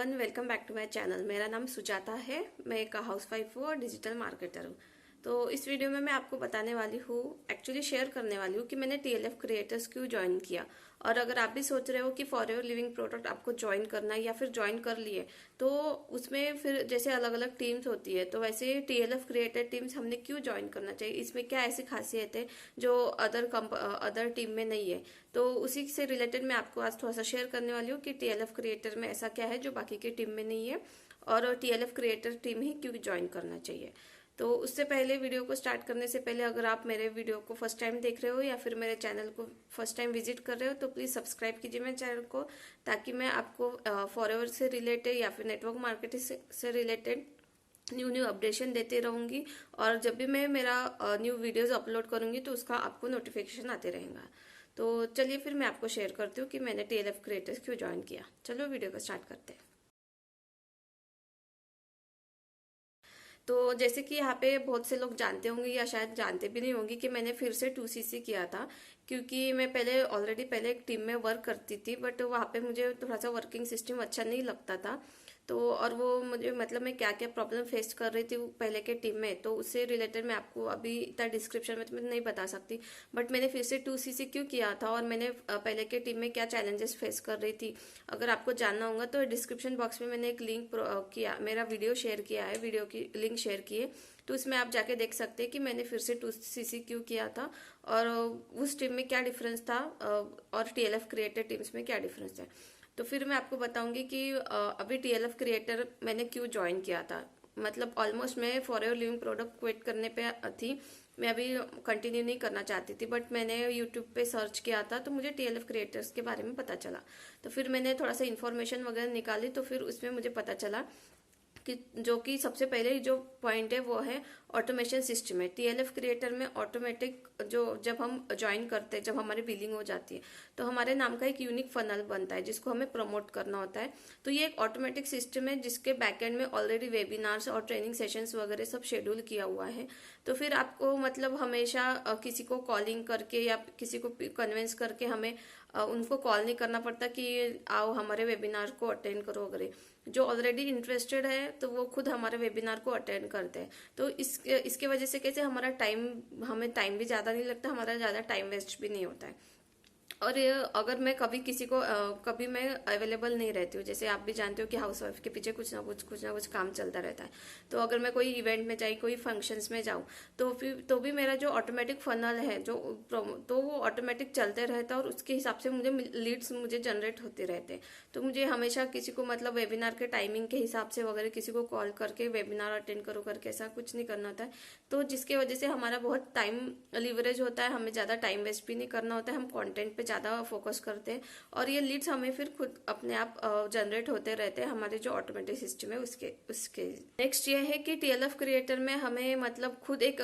Everyone, welcome back to my channel. मेरा नाम सुजाता है। मैं एक हाउसवाइफ हूँ और डिजिटल मार्केटर हूँ। तो इस वीडियो में मैं आपको बताने वाली हूँ, एक्चुअली शेयर करने वाली हूँ कि मैंने टीएलएफ क्रिएटर्स क्यों ज्वाइन किया। और अगर आप भी सोच रहे हो कि फॉरएवर लिविंग प्रोडक्ट आपको ज्वाइन करना है या फिर ज्वाइन कर लिए, तो उसमें फिर जैसे अलग अलग टीम्स होती है, तो वैसे टीएलएफ क्रिएटर टीम्स हमने क्यों ज्वाइन करना चाहिए, इसमें क्या ऐसी खासियत है जो अदर टीम में नहीं है। तो उसी से रिलेटेड मैं आपको आज थोड़ा सा शेयर करने वाली हूँ कि टीएलएफ क्रिएटर में ऐसा क्या है जो बाकी की टीम में नहीं है, और टीएलएफ क्रिएटर टीम ही क्यों ज्वाइन करना चाहिए। तो उससे पहले, वीडियो को स्टार्ट करने से पहले, अगर आप मेरे वीडियो को फर्स्ट टाइम देख रहे हो या फिर मेरे चैनल को फर्स्ट टाइम विजिट कर रहे हो, तो प्लीज़ सब्सक्राइब कीजिए मेरे चैनल को, ताकि मैं आपको फॉरएवर से रिलेटेड या फिर नेटवर्क मार्केटिंग से रिलेटेड न्यू अपडेशन देते रहूंगी। और जब भी मैं मेरा न्यू वीडियोस अपलोड करूंगी तो उसका आपको नोटिफिकेशन आते रहेगा। तो चलिए फिर मैं आपको शेयर करती हूँ कि मैंने टीएलएफ क्रिएटर्स क्यों ज्वाइन किया। चलो वीडियो को स्टार्ट करते हैं। तो जैसे कि यहाँ पे बहुत से लोग जानते होंगे या शायद जानते भी नहीं होंगे कि मैंने फिर से 2CC किया था, क्योंकि मैं पहले एक टीम में वर्क करती थी, बट वहाँ पे मुझे थोड़ा सा वर्किंग सिस्टम अच्छा नहीं लगता था। तो और वो मुझे, मतलब मैं क्या क्या प्रॉब्लम फेस कर रही थी पहले के टीम में, तो उससे रिलेटेड मैं आपको अभी इतना डिस्क्रिप्शन में तो मैं नहीं बता सकती। बट मैंने फिर से 2CC क्यों किया था और मैंने पहले के टीम में क्या चैलेंजेस फेस कर रही थी, अगर आपको जानना होगा तो डिस्क्रिप्शन बॉक्स में मैंने एक लिंक किया, मेरा वीडियो शेयर किया है, वीडियो की लिंक शेयर की है। तो उसमें आप जाके देख सकते हैं कि मैंने फिर से 2CC क्यों किया था और उस टीम में क्या डिफरेंस था और टीएलएफ क्रिएटर टीम्स में क्या डिफरेंस है। तो फिर मैं आपको बताऊंगी कि अभी टीएलएफ क्रिएटर मैंने क्यों ज्वाइन किया था। मतलब ऑलमोस्ट मैं फॉरएवर लिविंग प्रोडक्ट क्विट करने पे थी, मैं अभी कंटिन्यू नहीं करना चाहती थी, बट मैंने यूट्यूब पे सर्च किया था तो मुझे टीएलएफ क्रिएटर्स के बारे में पता चला। तो फिर मैंने थोड़ा सा इन्फॉर्मेशन वगैरह निकाली, तो फिर उसमें मुझे पता चला कि जो कि सबसे पहले जो पॉइंट है वो है ऑटोमेशन सिस्टम है। टीएलएफ क्रिएटर में ऑटोमेटिक, जो जब हम ज्वाइन करते हैं, जब हमारी बिलिंग हो जाती है, तो हमारे नाम का एक यूनिक फनल बनता है जिसको हमें प्रमोट करना होता है। तो ये एक ऑटोमेटिक सिस्टम है जिसके बैकएंड में ऑलरेडी वेबिनार्स और ट्रेनिंग सेशंस वगैरह सब शेड्यूल किया हुआ है। तो फिर आपको मतलब हमेशा किसी को कॉलिंग करके या किसी को कन्विंस करके हमें उनको कॉल नहीं करना पड़ता कि आओ हमारे वेबिनार को अटेंड करो वगैरह। जो ऑलरेडी इंटरेस्टेड है तो वो खुद हमारे वेबिनार को अटेंड करते हैं। तो इसके वजह से कैसे हमें टाइम भी ज़्यादा नहीं लगता, हमारा ज़्यादा टाइम वेस्ट भी नहीं होता है। और अगर मैं कभी किसी को कभी मैं अवेलेबल नहीं रहती हूँ, जैसे आप भी जानते हो कि हाउसवाइफ के पीछे कुछ ना कुछ काम चलता रहता है। तो अगर मैं कोई इवेंट में जाई, कोई फंक्शंस में जाऊँ, तो भी मेरा जो ऑटोमेटिक फनल है तो वो ऑटोमेटिक चलते रहता है और उसके हिसाब से मुझे लीड्स मुझे जनरेट होते रहते हैं। तो मुझे हमेशा किसी को मतलब वेबिनार के टाइमिंग के हिसाब से वगैरह किसी को कॉल करके वेबिनार अटेंड करो करके ऐसा कुछ नहीं करना था। तो जिसकी वजह से हमारा बहुत टाइम लिवरेज होता है, हमें ज़्यादा टाइम वेस्ट भी नहीं करना होता है, हम कंटेंट पे ज़्यादा फोकस करते हैं और ये लीड्स हमें फिर खुद अपने आप जनरेट होते रहते हैं हमारे जो ऑटोमेटिक सिस्टम है उसके उसके नेक्स्ट ये है कि टीएलएफ क्रिएटर में हमें मतलब खुद एक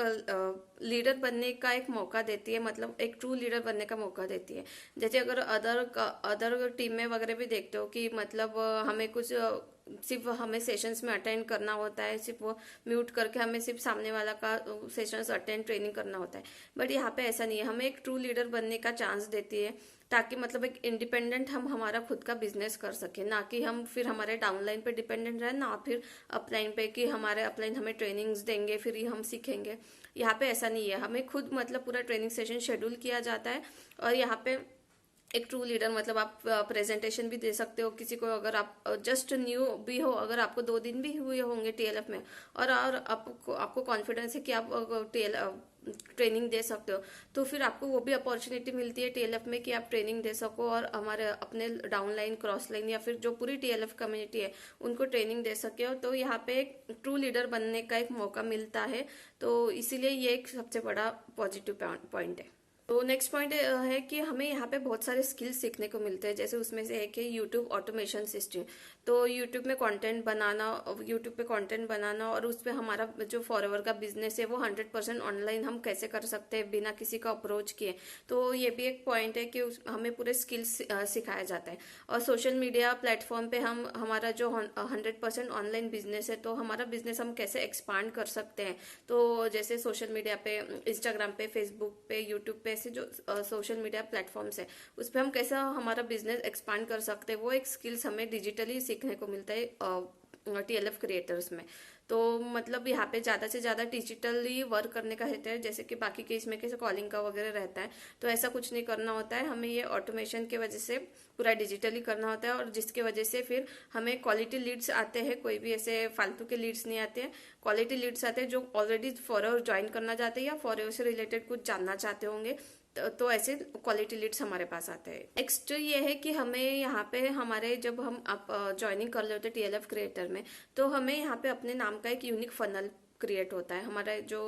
लीडर बनने का एक मौका देती है, मतलब एक ट्रू लीडर बनने का मौका देती है। जैसे अगर अदर टीम में वगैरह भी देखते हो कि मतलब हमें कुछ सिर्फ हमें सेशंस में अटेंड करना होता है, सिर्फ वो म्यूट करके हमें सिर्फ सामने वाला का सेशंस अटेंड ट्रेनिंग करना होता है। बट यहाँ पे ऐसा नहीं है, हमें एक ट्रू लीडर बनने का चांस देती है, ताकि मतलब एक इंडिपेंडेंट हम हमारा खुद का बिजनेस कर सके, ना कि हम फिर हमारे डाउनलाइन पे डिपेंडेंट रहे, ना फिर अपलाइन पे कि हमारे अपलाइन हमें ट्रेनिंग्स देंगे फिर ही हम सीखेंगे। यहाँ पे ऐसा नहीं है, हमें खुद मतलब पूरा ट्रेनिंग सेशन शेड्यूल किया जाता है। और यहाँ पे एक ट्रू लीडर मतलब आप प्रेजेंटेशन भी दे सकते हो किसी को, अगर आप जस्ट न्यू भी हो, अगर आपको 2 दिन भी हुए होंगे टीएलएफ में और आपको कॉन्फिडेंस है कि आप ट्रेनिंग दे सकते हो, तो फिर आपको वो भी अपॉर्चुनिटी मिलती है टीएलएफ में कि आप ट्रेनिंग दे सको और हमारे अपने डाउन लाइन, क्रॉस लाइन या फिर जो पूरी टीएलएफ कम्युनिटी है उनको ट्रेनिंग दे सके हो। तो यहाँ पे एक ट्रू लीडर बनने का एक मौका मिलता है, तो इसीलिए ये एक सबसे बड़ा पॉजिटिव पॉइंट है। तो नेक्स्ट पॉइंट है कि हमें यहाँ पे बहुत सारे स्किल्स सीखने को मिलते हैं। जैसे उसमें से है कि यूट्यूब ऑटोमेशन सिस्टम। तो यूट्यूब पे कंटेंट बनाना और उस पर हमारा जो फॉरएवर का बिजनेस है वो 100% ऑनलाइन हम कैसे कर सकते हैं बिना किसी का अप्रोच किए। तो ये भी एक पॉइंट है कि हमें पूरे स्किल्स सिखाया जाता है। और सोशल मीडिया प्लेटफॉर्म पे हम हमारा जो 100% ऑनलाइन बिजनेस है, तो हमारा बिजनेस हम कैसे एक्सपांड कर सकते हैं। तो जैसे सोशल मीडिया पे, इंस्टाग्राम पे, फेसबुक पे, यूट्यूब पे ऐसे जो सोशल मीडिया प्लेटफॉर्म्स है उस पर हम कैसा हमारा बिजनेस एक्सपांड कर सकते हैं, वो एक स्किल्स हमें डिजिटली सीखने को मिलता है टीएलएफ क्रिएटर्स में। तो मतलब यहाँ पे ज़्यादा से ज़्यादा डिजिटली वर्क करने का रहता है, जैसे कि बाकी केस में कैसे कॉलिंग का वगैरह रहता है, तो ऐसा कुछ नहीं करना होता है। हमें ये ऑटोमेशन की वजह से पूरा डिजिटली करना होता है, और जिसकी वजह से फिर हमें क्वालिटी लीड्स आते हैं, कोई भी ऐसे फालतू के लीड्स नहीं आते हैं, क्वालिटी लीड्स आते हैं जो ऑलरेडी फॉरएवर ज्वाइन करना चाहते हैं या फॉरएवर से रिलेटेड कुछ जानना चाहते होंगे, तो ऐसे क्वालिटी लीड्स हमारे पास आते हैं। नेक्स्ट ये है कि हमें यहाँ पे हमारे जब हम आप ज्वाइनिंग कर लेते हैं टीएलएफ क्रिएटर में, तो हमें यहाँ पे अपने नाम का एक यूनिक फनल क्रिएट होता है। हमारा जो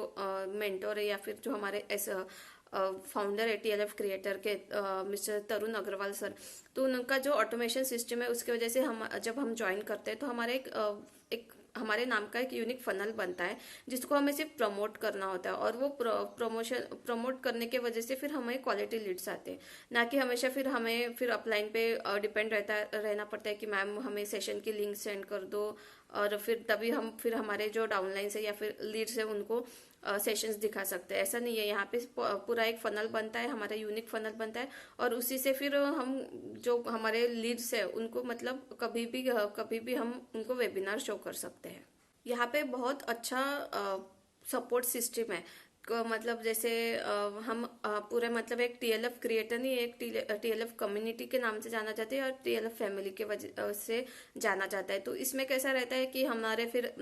मेंटोर है या फिर जो हमारे ऐसा फाउंडर है टीएलएफ क्रिएटर के मिस्टर तरुण अग्रवाल सर, तो उनका जो ऑटोमेशन सिस्टम है उसकी वजह से हम जब हम ज्वाइन करते हैं तो हमारे एक हमारे नाम का एक यूनिक फनल बनता है जिसको हमें सिर्फ प्रमोट करना होता है, और वो प्रमोट करने के वजह से फिर हमें क्वालिटी लीड्स आते हैं, ना कि हमेशा फिर हमें फिर अपलाइन पे डिपेंड रहना पड़ता है कि मैम हमें सेशन की लिंक सेंड कर दो, और फिर तभी हम फिर हमारे जो डाउनलाइन है या फिर लीड्स है उनको सेशंस दिखा सकते हैं। ऐसा नहीं है, यहाँ पे पूरा एक फनल बनता है, हमारा यूनिक फनल बनता है, और उसी से फिर हम जो हमारे लीड्स है उनको मतलब कभी भी हम उनको वेबिनार शो कर सकते हैं। यहाँ पे बहुत अच्छा सपोर्ट सिस्टम है, मतलब जैसे हम पूरे मतलब एक टीएलएफ क्रिएटर नहीं, एक टीएलएफ कम्युनिटी के नाम से जाना चाहते हैं और टीएलएफ फैमिली के वजह से जाना जाता है। तो इसमें कैसा रहता है कि हमारे फिर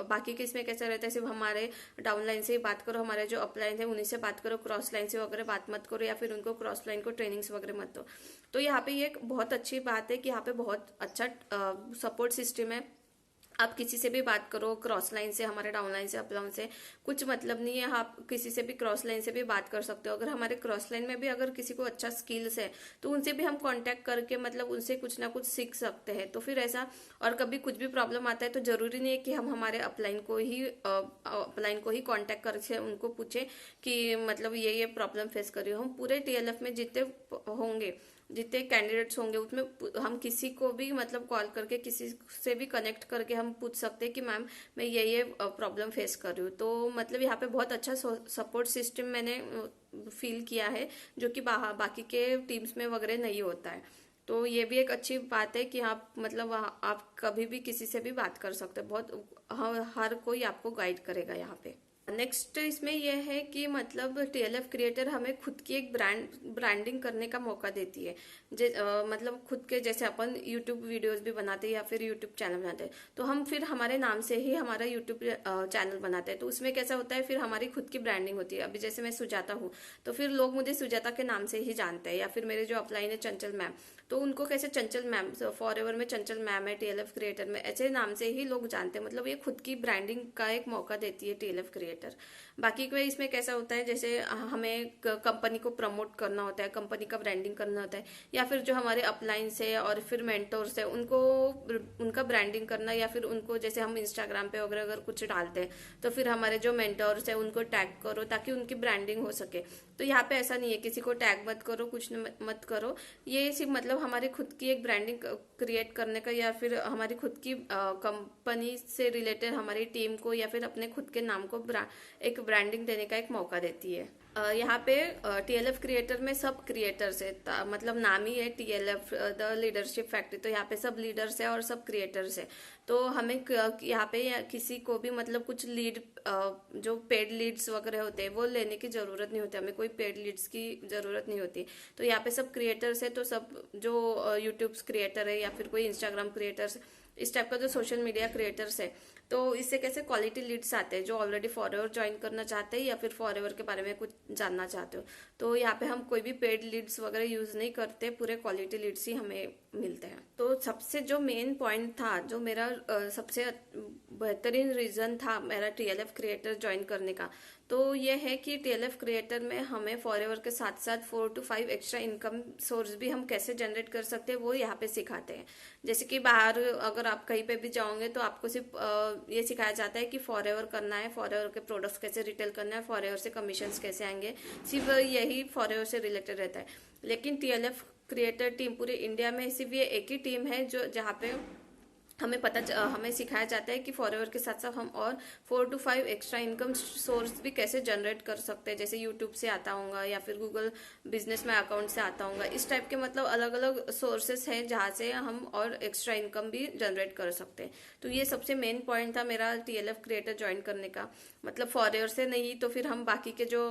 बाकी के इसमें कैसा रहता है, सिर्फ हमारे डाउनलाइन से ही बात करो, हमारे जो अपलाइन है उन्हीं से बात करो, क्रॉस लाइन से वगैरह बात मत करो, या फिर उनको क्रॉस लाइन को ट्रेनिंग्स वगैरह मत दो। तो यहाँ पे ये एक बहुत अच्छी बात है कि यहाँ पे बहुत अच्छा सपोर्ट सिस्टम है। आप किसी से भी बात करो, क्रॉस लाइन से, हमारे डाउन लाइन से, अपलाइन से, कुछ मतलब नहीं है, आप किसी से भी क्रॉस लाइन से भी बात कर सकते हो। अगर हमारे क्रॉस लाइन में भी अगर किसी को अच्छा स्किल्स है तो उनसे भी हम कांटेक्ट करके मतलब उनसे कुछ ना कुछ सीख सकते हैं। तो फिर ऐसा, और कभी कुछ भी प्रॉब्लम आता है तो जरूरी नहीं है कि हम हमारे अपलाइन को ही कांटेक्ट करके उनको पूछे कि मतलब ये प्रॉब्लम फेस कर रही हो। हम पूरे टीएलएफ में जितने कैंडिडेट्स होंगे उसमें हम किसी को भी मतलब कॉल करके किसी से भी कनेक्ट करके हम पूछ सकते हैं कि मैम मैं ये प्रॉब्लम फेस कर रही हूँ। तो मतलब यहाँ पे बहुत अच्छा सपोर्ट सिस्टम मैंने फील किया है, जो कि बाकी के टीम्स में वगैरह नहीं होता है। तो ये भी एक अच्छी बात है कि आप मतलब आप कभी भी किसी से भी बात कर सकते हैं, बहुत हर कोई आपको गाइड करेगा यहाँ पे। नेक्स्ट इसमें यह है कि मतलब टीएलएफ क्रिएटर हमें खुद की एक ब्रांडिंग करने का मौका देती है। मतलब खुद के, जैसे अपन यूट्यूब वीडियोस भी बनाते हैं या फिर यूट्यूब चैनल बनाते हैं, तो हम फिर हमारे नाम से ही हमारा यूट्यूब चैनल बनाते हैं। तो उसमें कैसा होता है, फिर हमारी खुद की ब्रांडिंग होती है। अभी जैसे मैं सुजाता हूँ तो फिर लोग मुझे सुजाता के नाम से ही जानते हैं, या फिर मेरे जो अपलाइन है चंचल मैम, तो उनको कैसे चंचल मैम, फॉरएवर में चंचल मैम है, टीएलएफ क्रिएटर में ऐसे नाम से ही लोग जानते हैं। मतलब ये खुद की ब्रांडिंग का एक मौका देती है टीएलएफ क्रिएटर। बाकी को इसमें कैसा होता है, जैसे हमें कंपनी को प्रमोट करना होता है, कंपनी का ब्रांडिंग करना होता है, या फिर जो हमारे अपलाइन है और फिर मेंटोर्स है उनका ब्रांडिंग करना, या फिर उनको जैसे हम इंस्टाग्राम पे वगैरह अगर कुछ डालते हैं तो फिर हमारे जो मेंटोर्स है उनको टैग करो ताकि उनकी ब्रांडिंग हो सके। तो यहाँ पे ऐसा नहीं है, किसी को टैग मत करो, कुछ मत करो, ये सिर्फ मतलब हमारी खुद की एक ब्रांडिंग क्रिएट करने का, या फिर हमारी खुद की कंपनी से रिलेटेड हमारी टीम को या फिर अपने खुद के नाम को एक ब्रांडिंग देने का एक मौका देती है। यहाँ पे टीएलएफ क्रिएटर में सब क्रिएटर्स है, मतलब नाम ही है टीएलएफ द लीडरशिप फैक्ट्री, तो यहाँ पे सब लीडर्स है और सब क्रिएटर्स है। तो हमें यहाँ पे किसी को भी मतलब कुछ लीड, जो पेड लीड्स वगैरह होते हैं वो लेने की जरूरत नहीं होती, हमें कोई पेड लीड्स की जरूरत नहीं होती। तो यहाँ पे सब क्रिएटर्स है, तो सब जो यूट्यूब क्रिएटर है या फिर कोई इंस्टाग्राम क्रिएटर्स, इस टाइप का जो सोशल मीडिया क्रिएटर्स है, तो इससे कैसे क्वालिटी लीड्स आते हैं जो ऑलरेडी फॉरएवर ज्वाइन करना चाहते हैं या फिर फॉरएवर के बारे में कुछ जानना चाहते हो। तो यहाँ पे हम कोई भी पेड लीड्स वगैरह यूज नहीं करते, पूरे क्वालिटी लीड्स ही हमें मिलते हैं। तो सबसे जो मेन पॉइंट था, जो मेरा सबसे बेहतरीन रीजन था मेरा टीएलएफ क्रिएटर ज्वाइन करने का, तो ये है कि टीएलएफ क्रिएटर में हमें फॉरएवर के साथ साथ 4 to 5 एक्स्ट्रा इनकम सोर्स भी हम कैसे जनरेट कर सकते हैं वो यहाँ पे सिखाते हैं। जैसे कि बाहर अगर आप कहीं पे भी जाओगे तो आपको सिर्फ ये सिखाया जाता है कि फॉरएवर करना है, फॉरएवर के प्रोडक्ट्स कैसे रिटेल करना है, फॉरएवर से कमीशंस कैसे आएंगे, सिर्फ यही फॉरएवर से रिलेटेड रहता है। लेकिन टीएलएफ क्रिएटर टीम पूरे इंडिया में सिर्फ ये एक ही टीम है जो जहाँ पे हमें सिखाया जाता है कि फॉरएवर के साथ साथ हम और 4 to 5 एक्स्ट्रा इनकम सोर्स भी कैसे जनरेट कर सकते हैं, जैसे यूट्यूब से आता होगा या फिर गूगल बिजनेस में अकाउंट से आता होगा। इस टाइप के मतलब अलग अलग सोर्सेस हैं जहाँ से हम और एक्स्ट्रा इनकम भी जनरेट कर सकते हैं। तो ये सबसे मेन पॉइंट था मेरा टीएलएफ क्रिएटर ज्वाइन करने का। मतलब फॉरएवर से नहीं तो फिर हम बाकी के जो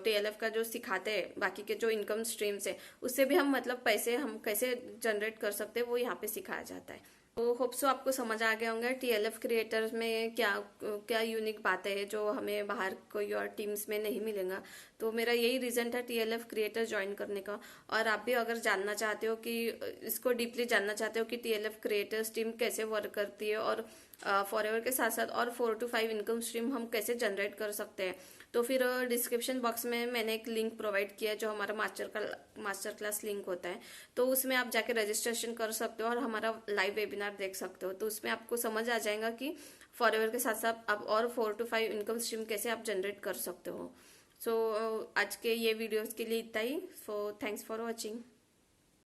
टीएलएफ का जो सिखाते हैं, बाकी के जो इनकम स्ट्रीम्स है उससे भी हम मतलब पैसे हम कैसे जनरेट कर सकते हैं वो यहाँ पे सिखाया जाता है। तो होप सो आपको समझ आ गया होंगे टीएलएफ क्रिएटर में क्या क्या यूनिक बातें हैं जो हमें बाहर कोई और टीम्स में नहीं मिलेगा। तो मेरा यही रीजन था टीएलएफ क्रिएटर ज्वाइन करने का। और आप भी अगर जानना चाहते हो कि इसको डीपली जानना चाहते हो कि टीएलएफ क्रिएटर्स टीम कैसे वर्क करती है और फॉरएवर के साथ साथ और 4 to 5 इनकम स्ट्रीम हम कैसे जनरेट कर सकते हैं, तो फिर डिस्क्रिप्शन बॉक्स में मैंने एक लिंक प्रोवाइड किया है जो हमारा मास्टर क्लास लिंक होता है। तो उसमें आप जाके रजिस्ट्रेशन कर सकते हो और हमारा लाइव वेबिनार देख सकते हो। तो उसमें आपको समझ आ जाएगा कि फॉरएवर के साथ साथ आप और 4 to 5 इनकम स्ट्रीम कैसे आप जनरेट कर सकते हो। सो आज के ये वीडियोस के लिए इतना ही। So thanks for watching.